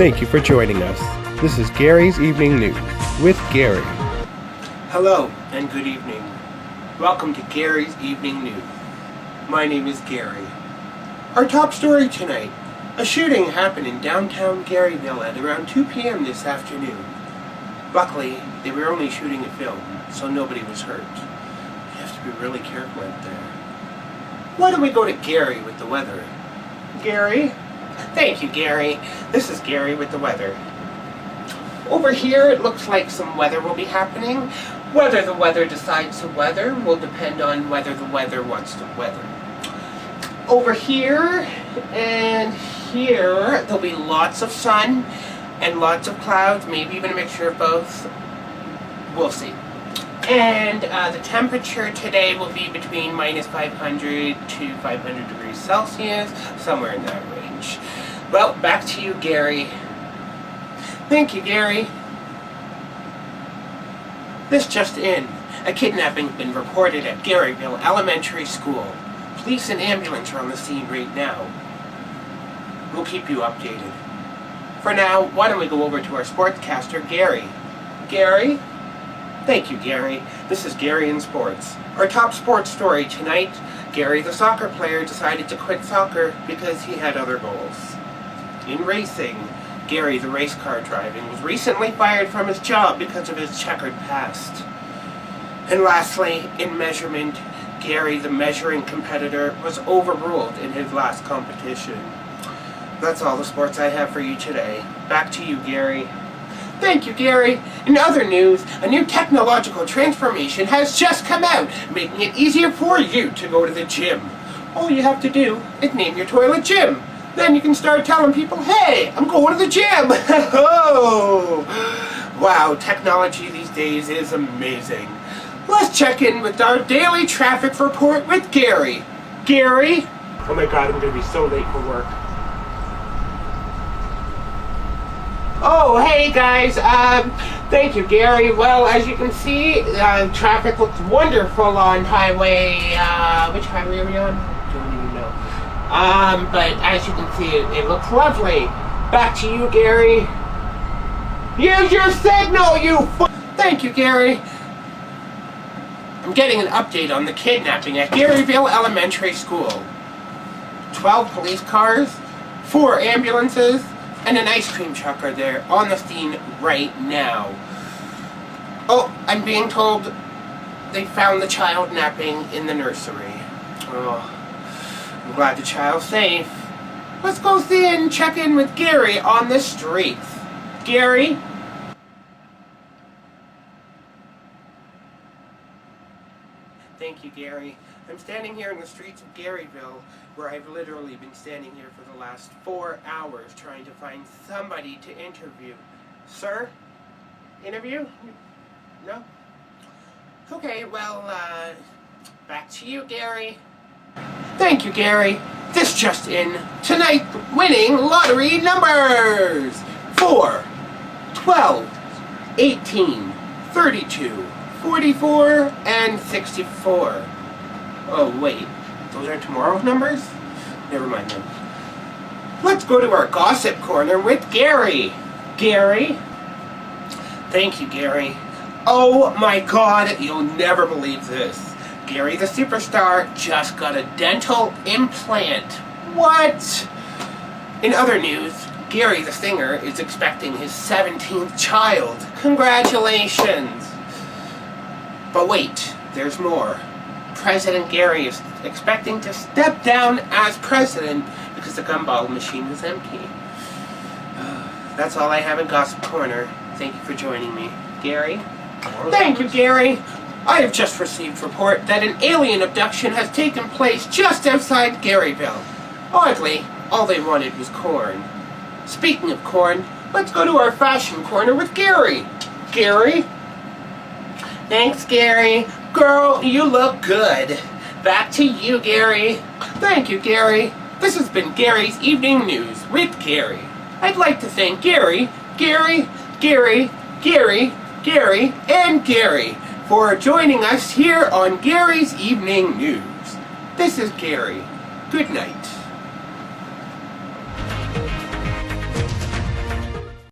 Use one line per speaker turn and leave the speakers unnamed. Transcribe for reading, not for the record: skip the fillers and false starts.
Thank you for joining us. This is Gary's Evening News with Gary.
Hello and good evening. Welcome to Gary's Evening News. My name is Gary. Our top story tonight. A shooting happened in downtown Garyville at around 2 p.m. this afternoon. Luckily, they were only shooting a film, so nobody was hurt. You have to be really careful out there. Why don't we go to Gary with the weather? Gary? Thank you, Gary. This is Gary with the weather. Over here, it looks like some weather will be happening. Whether the weather decides to weather will depend on whether the weather wants to weather. Over here and here, there'll be lots of sun and lots of clouds, maybe even a mixture of both. We'll see. And the temperature today will be between minus 500 to 500 degrees Celsius, somewhere in that range. Well, back to you, Gary. Thank you, Gary. This just in. A kidnapping has been reported at Garyville Elementary School. Police and ambulance are on the scene right now. We'll keep you updated. For now, why don't we go over to our sportscaster, Gary. Gary? Thank you, Gary. This is Gary in Sports. Our top sports story tonight, Gary the soccer player decided to quit soccer because he had other goals. In racing, Gary the race car driving was recently fired from his job because of his checkered past. And lastly, in measurement, Gary the measuring competitor was overruled in his last competition. That's all the sports I have for you today. Back to you, Gary. Thank you, Gary. In other news, a new technological transformation has just come out, making it easier for you to go to the gym. All you have to do is name your toilet Gym. Then you can start telling people, hey, I'm going to the gym. Oh, wow, technology these days is amazing. Let's check in with our daily traffic report with Gary. Gary? Oh my God, I'm going to be so late for work. Oh, hey guys, thank you, Gary. Well, as you can see, traffic looks wonderful on highway, which highway are we on? I don't even know. But as you can see, it looks lovely. Back to you, Gary. Use your signal, Thank you, Gary. I'm getting an update on the kidnapping at Garyville Elementary School. 12 police cars, 4 ambulances, and an ice cream truck are there on the scene right now. Oh, I'm being told they found the child napping in the nursery. Oh, I'm glad the child's safe. Let's go see and check in with Gary on the streets. Gary? Thank you, Gary. I'm standing here in the streets of Garyville, where I've literally been standing here for the last 4 hours trying to find somebody to interview. Sir? Interview? No? Okay, well, back to you, Gary. Thank you, Gary. This just in. Tonight, winning lottery numbers. 4, 12, 18, 32, 44, and 64. Oh, wait. Those are tomorrow's numbers? Never mind them. Let's go to our gossip corner with Gary. Gary? Thank you, Gary. Oh my God, you'll never believe this. Gary the superstar just got a dental implant. What? In other news, Gary the singer is expecting his 17th child. Congratulations. But wait, there's more. President Gary is expecting to step down as president because the gumball machine was empty. That's all I have in Gossip Corner. Thank you for joining me. Gary? Thank you, Gary. I have just received report that an alien abduction has taken place just outside Garyville. Oddly, all they wanted was corn. Speaking of corn, let's go to our fashion corner with Gary. Gary? Thanks, Gary. Girl, you look good. Back to you, Gary. Thank you, Gary. This has been Gary's Evening News with Gary. I'd like to thank Gary, and Gary for joining us here on Gary's Evening News. This is Gary. Good night.